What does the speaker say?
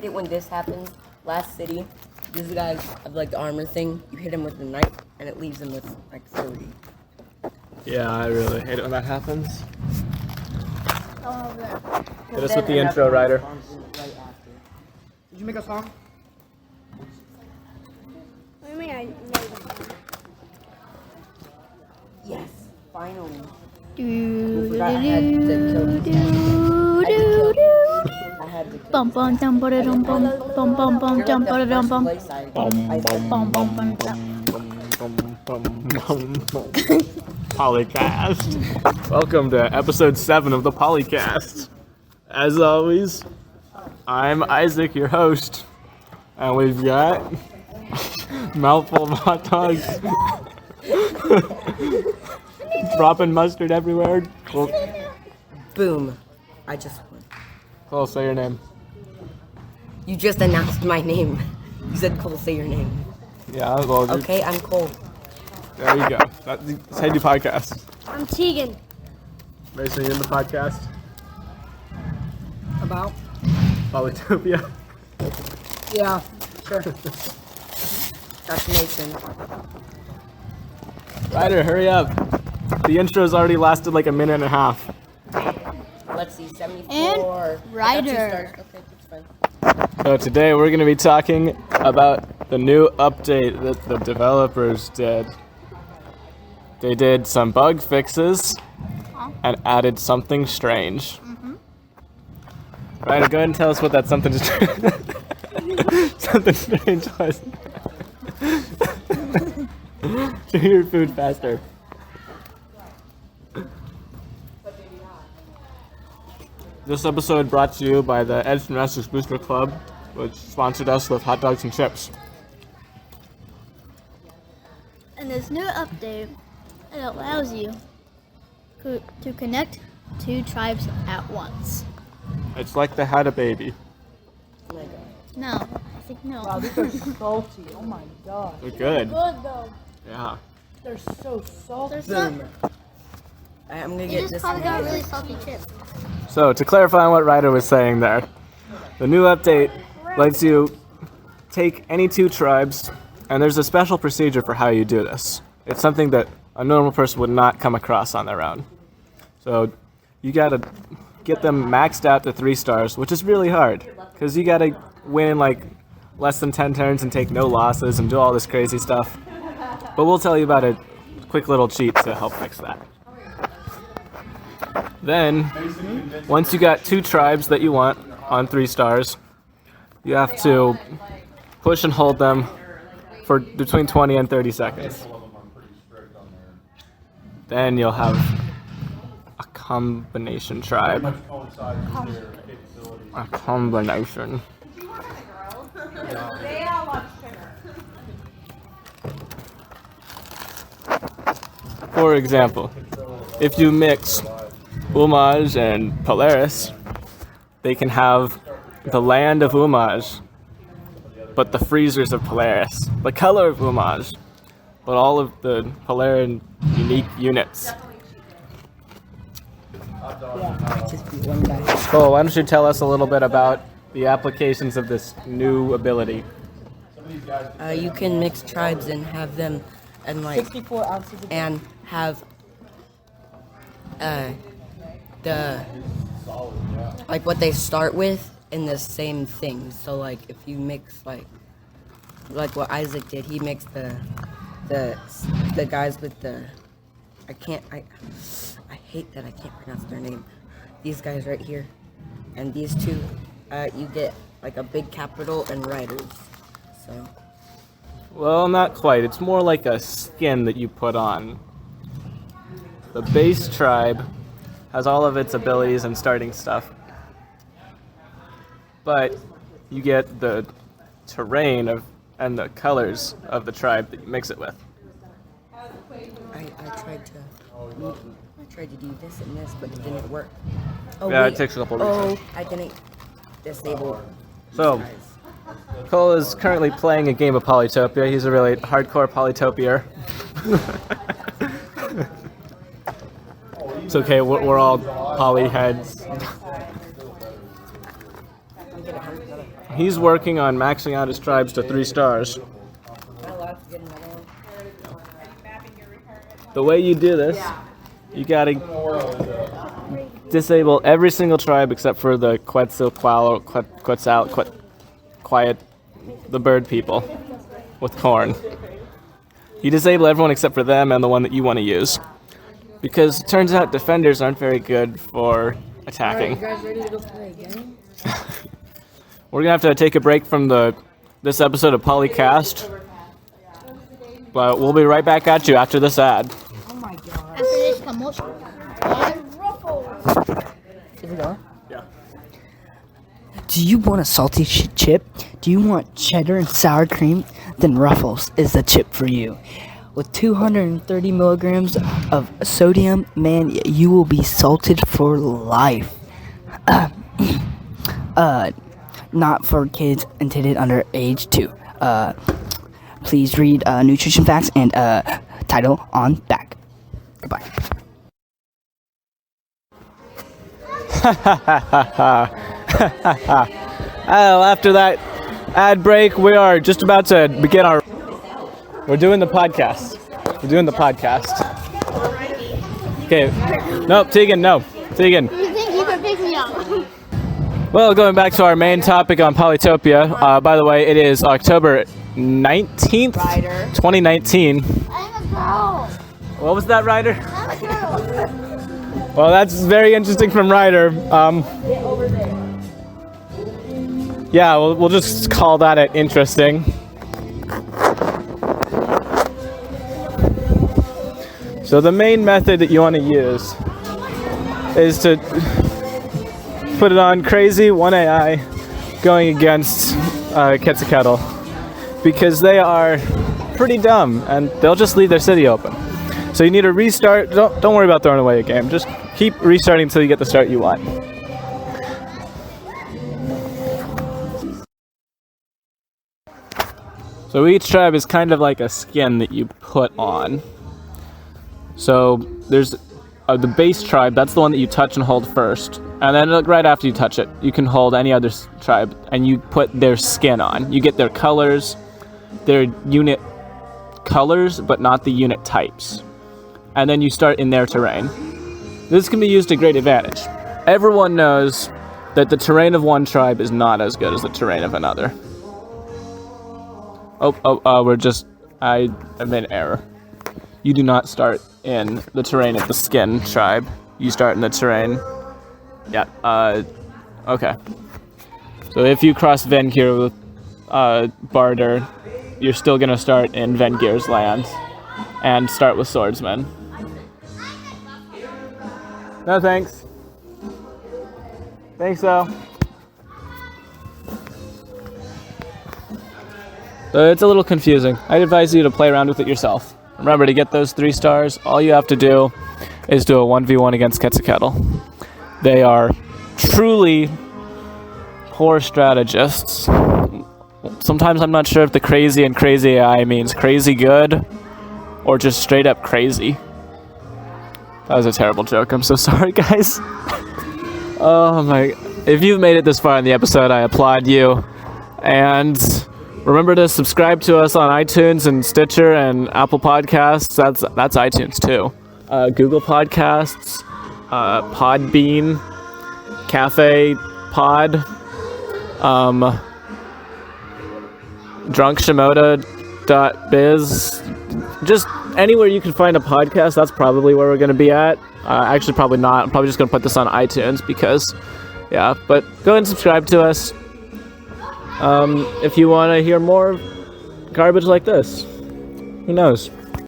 hate it when this happens. Last city, these guys have like the armor thing. You hit him with the knife, and it leaves him with like 30. Yeah, I really hate it when that happens. Oh, there. Hit us with the intro, Ryder. Did you make a song? What do you mean I made it? Yes, finally. Do, forgot I had to kill these guys. I had to kill Bum bum dum ba dum bum bum bum bum You're dum like ba the dum first bum place I bum bum bum dum. Polycast. Welcome to episode 7 of the Polycast. As always, I'm Isaac, your host, and we've got mouthful of hot dogs, dropping mustard everywhere. Boom. I just won. Cole, say your name. You just announced my name. You said Cole, say your name. Yeah, well, Okay, I'm Cole. there you go. That's how you do podcasts. I'm Tegan. Mason, you in the podcast? About? Polytopia. Yeah, sure. That's Mason. Ryder, hurry up. The intro's already lasted like a minute and a half. Let's see, 74. And Ryder. I got 2 stars. Okay, that's fine. So today we're going to be talking about the new update that the developers did. They did some bug fixes and added something strange. Ryder, go ahead and tell us what that something something strange was. Chew your food faster. This episode brought to you by the Edge Gymnastics Booster Club, which sponsored us with hot dogs and chips. And this new update, it allows you to connect 2 tribes at once. It's like they had a baby. Oh my god. No, I think no. Wow, these are salty. Oh my god. They're good. Good though. Yeah. They're so salty. There's some. I'm gonna You get just this probably got one. really salty chips. So to clarify on what Ryder was saying there, the new update lets you take any 2 tribes, and there's a special procedure for how you do this. It's something that a normal person would not come across on their own. So you gotta get them maxed out to 3 stars, which is really hard, because you gotta win like less than 10 turns and take no losses and do all this crazy stuff. But we'll tell you about a quick little cheat to help fix that. Then, once you got 2 tribes that you want on 3 stars, you have to push and hold them for between 20 and 30 seconds. Then you'll have a combination tribe. A combination. For example, if you mix Umaj and Polaris, they can have the land of Umaj, but the freezers of Polaris. The color of Umaj, but all of the Polaris unique units. I just beat one guy. Cole, why don't you tell us a little bit about the applications of this new ability? You can mix tribes and have them, and like, 64 ounces of and have, the, like what they start with in the same thing. So like, if you mix like what Isaac did, he mixed the guys with the, I hate that I can't pronounce their name. These guys right here, and these 2, you get like a big capital and riders. So. Well, not quite. It's more like a skin that you put on. The base tribe has all of its abilities and starting stuff. But you get the terrain and the colors of the tribe that you mix it with. I tried to do this and this, but it didn't work. Oh, Yeah, wait. it takes a couple Oh, reasons. I didn't disable. So, these guys. Cole is currently playing a game of Polytopia. He's a really hardcore Polytopier. It's okay, we're all poly heads. he's working on maxing out his tribes to 3 stars. Am I allowed to get another one? The way you do this, you gotta disable every single tribe except for the Quiet, the bird people with corn. You disable everyone except for them and the one that you want to use. Because it turns out defenders aren't very good for attacking. Alright, you guys ready to go play a game? We're gonna have to take a break from this episode of Polycast. But we'll be right back at you after this ad. Oh my god. After this commotion. Is it on? Yeah. Do you want a salty chip? Do you want cheddar and sour cream? Then Ruffles is the chip for you. With 230 milligrams of sodium, man, you will be salted for life. Not for kids intended under age 2. Please read nutrition facts and title on back. Goodbye. Oh, after that ad break, we are just about to begin We're doing the podcast. Okay. Nope, Tegan, no. Tegan. You think you can pick me up? Well, going back to our main topic on Polytopia, by the way, it is October 19th, 2019. I'm a girl. What was that, Ryder? I'm a girl. Well, that's very interesting from Ryder. Yeah, we'll just call that it interesting. So the main method that you want to use is to put it on crazy 1AI going against Quetzalcoatl, because they are pretty dumb and they'll just leave their city open. So you need to restart. Don't worry about throwing away a game. Just keep restarting until you get the start you want. So each tribe is kind of like a skin that you put on. So there's the base tribe, that's the one that you touch and hold first. And then right after you touch it, you can hold any other tribe and you put their skin on. You get their colors, their unit colors, but not the unit types. And then you start in their terrain. This can be used to great advantage. Everyone knows that the terrain of one tribe is not as good as the terrain of another. I'm in error. You do not start in the terrain of the skin tribe. You start in the terrain. Yeah, okay. So if you cross Vengir with Barter, you're still gonna start in Vengir's land and start with swordsmen. No thanks. Thanks though. So it's a little confusing. I'd advise you to play around with it yourself. Remember, to get those 3 stars, all you have to do is do a 1v1 against Quetzalcoatl. They are truly poor strategists. Sometimes I'm not sure if the crazy and crazy AI means crazy good or just straight up crazy. That was a terrible joke. I'm so sorry, guys. Oh my. If you've made it this far in the episode, I applaud you. And remember to subscribe to us on iTunes and Stitcher and Apple Podcasts. That's iTunes too. Google Podcasts, Podbean, Cafe Pod, drunkshimoda.biz. Just anywhere you can find a podcast, that's probably where we're going to be at. Actually, probably not. I'm probably just going to put this on iTunes because, yeah. But go ahead and subscribe to us. If you want to hear more garbage like this, who knows?